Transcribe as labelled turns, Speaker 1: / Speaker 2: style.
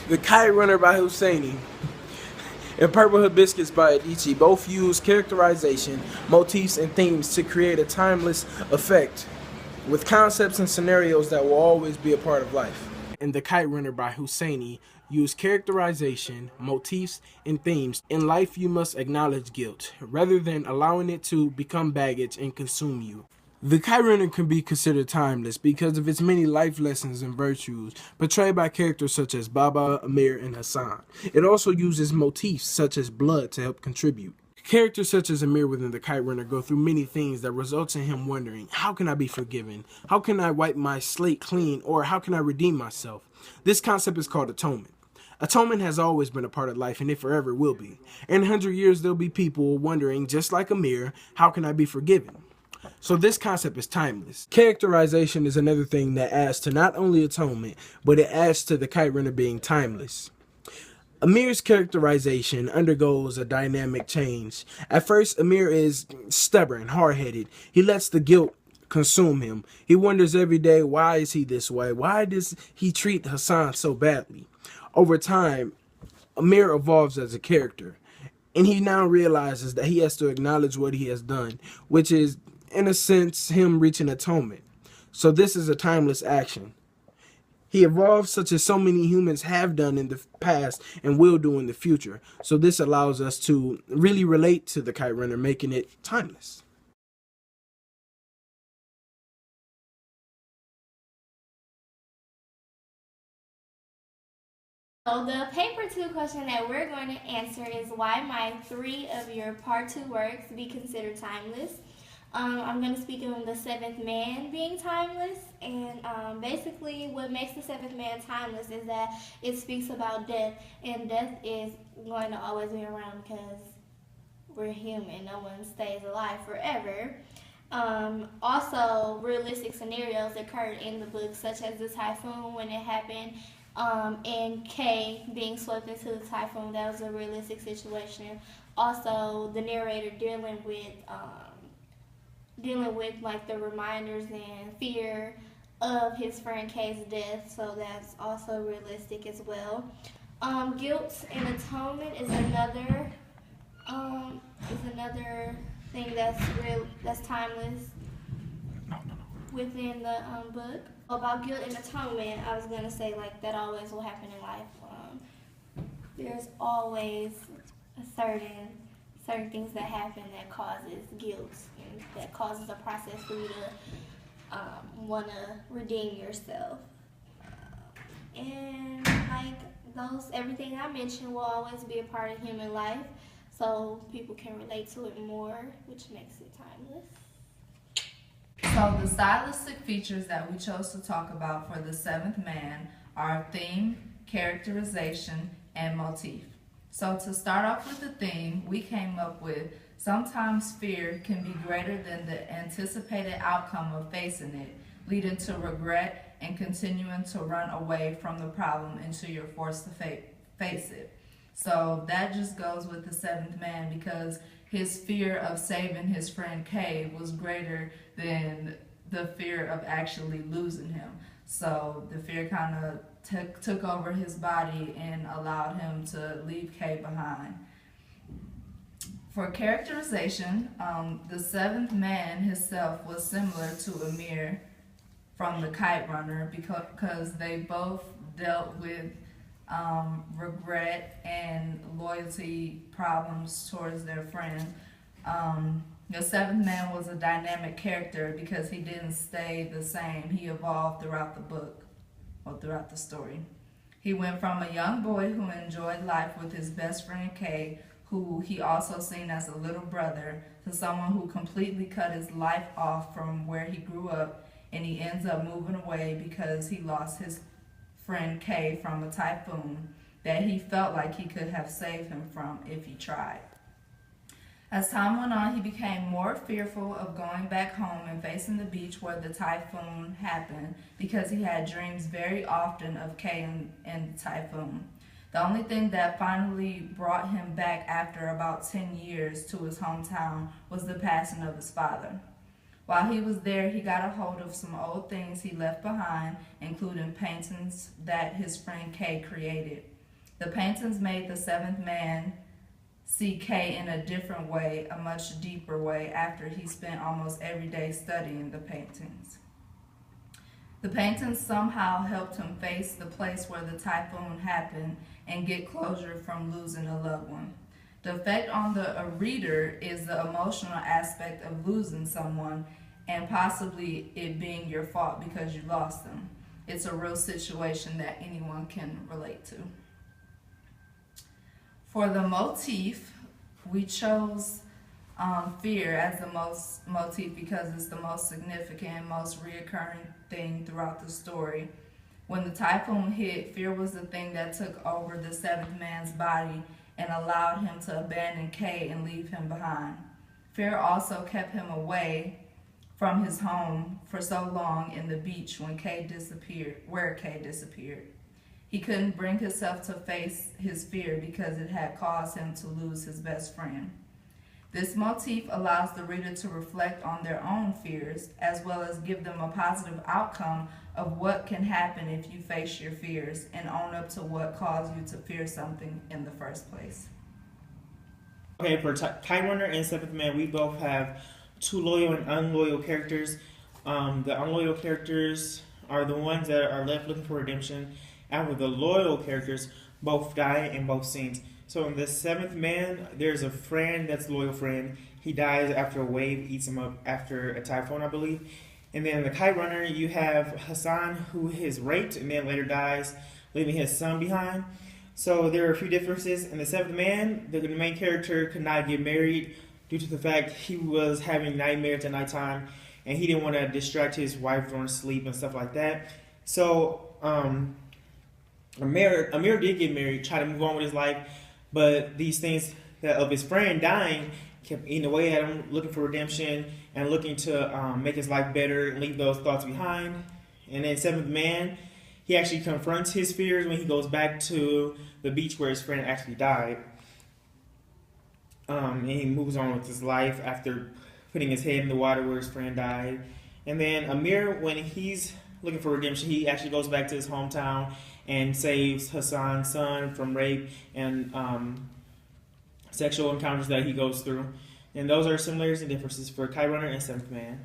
Speaker 1: The Kite Runner by Husseini and Purple Hibiscus by Adichie both use characterization, motifs, and themes to create a timeless effect with concepts and scenarios that will always be a part of life. And The Kite Runner by Husseini use characterization, motifs, and themes. In life, you must acknowledge guilt rather than allowing it to become baggage and consume you. The Kite Runner can be considered timeless because of its many life lessons and virtues portrayed by characters such as Baba, Amir, and Hassan. It also uses motifs such as blood to help contribute. Characters such as Amir within the Kite Runner go through many things that results in him wondering, how can I be forgiven? How can I wipe my slate clean? Or how can I redeem myself? This concept is called atonement. Atonement has always been a part of life and it forever will be. In 100 years, there'll be people wondering, just like Amir, how can I be forgiven? So this concept is timeless. Characterization is another thing that adds to not only atonement, but it adds to the Kite Runner being timeless. Amir's characterization undergoes a dynamic change. At first, Amir is stubborn, hard-headed. He lets the guilt consume him. He wonders every day, why is he this way? Why does he treat Hassan so badly? Over time, Amir evolves as a character, and he now realizes that he has to acknowledge what he has done, which is, in a sense, him reaching atonement. So this is a timeless action. He evolves such as so many humans have done in the past and will do in the future. So this allows us to really relate to the Kite Runner, making it timeless.
Speaker 2: So the paper 2 question that we're going to answer is why might 3 of your part 2 works be considered timeless? I'm going to speak on the seventh man being timeless, and basically what makes the seventh man timeless is that it speaks about death, and death is going to always be around because we're human. No one stays alive forever. Also, realistic scenarios occurred in the book, such as the typhoon when it happened, and Kay being swept into the typhoon. That was a realistic situation. Also, the narrator dealing with like the reminders and fear of his friend Kay's death, so that's also realistic as well. Guilt and atonement is another thing that's timeless within the book. About guilt and atonement, I was gonna say like that always will happen in life. There's always certain things that happen that causes guilt and that causes a process for you to want to redeem yourself. And like everything I mentioned will always be a part of human life, so people can relate to it more, which makes it timeless.
Speaker 3: So the stylistic features that we chose to talk about for the seventh man are theme, characterization, and motif. So to start off with the theme, we came up with sometimes fear can be greater than the anticipated outcome of facing it, leading to regret and continuing to run away from the problem until you're forced to face it. So that just goes with the seventh man because his fear of saving his friend Kay was greater than the fear of actually losing him. So the fear kind of took over his body and allowed him to leave Kay behind. For characterization, the seventh man himself was similar to Amir from the Kite Runner because they both dealt with regret and loyalty problems towards their friend. The seventh man was a dynamic character because he didn't stay the same. He evolved throughout the book or throughout the story. He went from a young boy who enjoyed life with his best friend Kay, who he also seen as a little brother, to someone who completely cut his life off from where he grew up, and he ends up moving away because he lost his friend Kay from a typhoon that he felt like he could have saved him from if he tried. As time went on, he became more fearful of going back home and facing the beach where the typhoon happened because he had dreams very often of Kay and the typhoon. The only thing that finally brought him back after about 10 years to his hometown was the passing of his father. While he was there, he got a hold of some old things he left behind, including paintings that his friend Kay created. The paintings made the seventh man see Kay in a different way, a much deeper way, after he spent almost every day studying the paintings. The paintings somehow helped him face the place where the typhoon happened and get closure from losing a loved one. The effect on the reader is the emotional aspect of losing someone and possibly it being your fault because you lost them. It's a real situation that anyone can relate to. For the motif, we chose fear as the most motif because it's the most significant, most reoccurring thing throughout the story. When the typhoon hit, fear was the thing that took over the seventh man's body and allowed him to abandon Kay and leave him behind. Fear also kept him away from his home for so long in the beach when Kay disappeared, where Kay disappeared. He couldn't bring himself to face his fear because it had caused him to lose his best friend. This motif allows the reader to reflect on their own fears as well as give them a positive outcome of what can happen if you face your fears and own up to what caused you to fear something in the first place.
Speaker 4: Okay, for Kite Runner and Seventh Man, we both have two loyal and unloyal characters. The unloyal characters are the ones that are left looking for redemption. After the loyal characters, both die in both scenes. So in the Seventh Man, there's a friend that's a loyal friend. He dies after a wave eats him up after a typhoon, I believe. And then in the Kite Runner, you have Hassan, who is raped and then later dies, leaving his son behind. So there are a few differences. In the Seventh Man, the main character could not get married due to the fact he was having nightmares at nighttime, and he didn't want to distract his wife during sleep and stuff like that. So Amir did get married, tried to move on with his life, but these things that of his friend dying kept eating away at him, looking for redemption and looking to make his life better and leave those thoughts behind. And then Seventh Man, he actually confronts his fears when he goes back to the beach where his friend actually died. And he moves on with his life after putting his head in the water where his friend died. And then Amir, when he's looking for redemption, he actually goes back to his hometown and saves Hassan's son from rape and sexual encounters that he goes through. And those are similarities and differences for Kite Runner and Seventh Man.